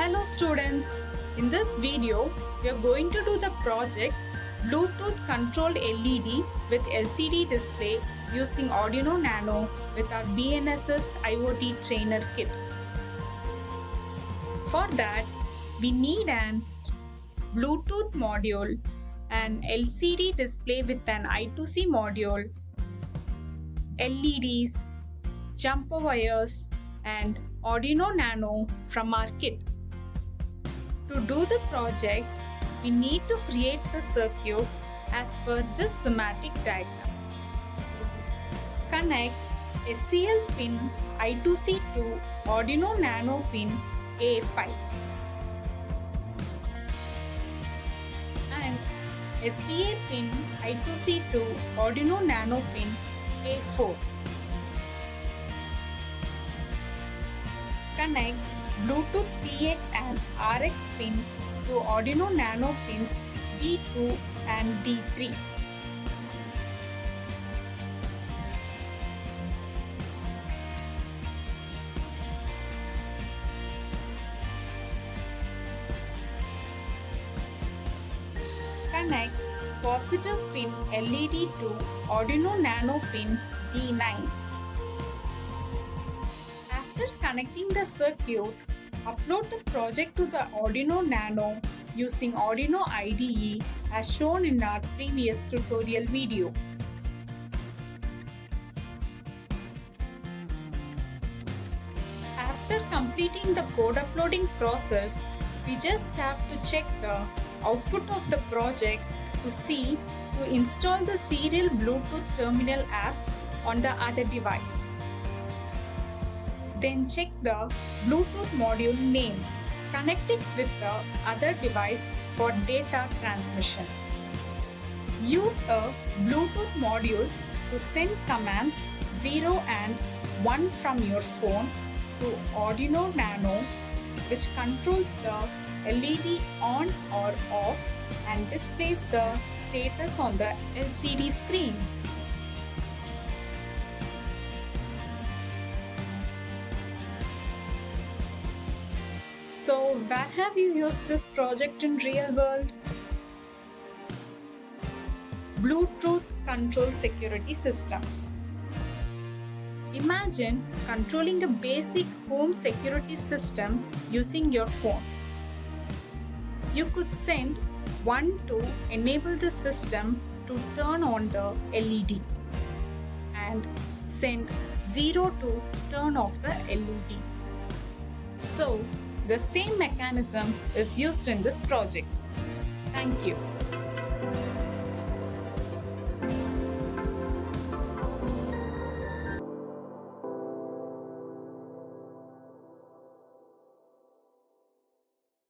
Hello students, in this video we are going to do the project Bluetooth controlled LED with LCD display using Arduino Nano with our BNSS IoT Trainer Kit. For that, we need an Bluetooth module, an LCD display with an I2C module, LEDs, jumper wires and Arduino Nano from our kit. To do the project, we need to create the circuit as per this schematic diagram. Connect SCL pin I2C to Arduino Nano pin A5 and SDA pin I2C to Arduino Nano pin A4. Connect Bluetooth PX and RX pin to Arduino Nano pins D2 and D3. Connect positive pin LED to Arduino Nano pin D9. After connecting the circuit, upload the project to the Arduino Nano using Arduino IDE as shown in our previous tutorial video. After completing the code uploading process, we just have to check the output of the project to install the serial Bluetooth terminal app on the other device. Then check the Bluetooth module name. Connect it with the other device for data transmission. Use a Bluetooth module to send commands 0 and 1 from your phone to Arduino Nano, which controls the LED on or off and displays the status on the LCD screen. So, where have you used this project in real world? Bluetooth control security system. Imagine controlling a basic home security system using your phone. You could send 1 to enable the system to turn on the LED and send 0 to turn off the LED. So, the same mechanism is used in this project. Thank you.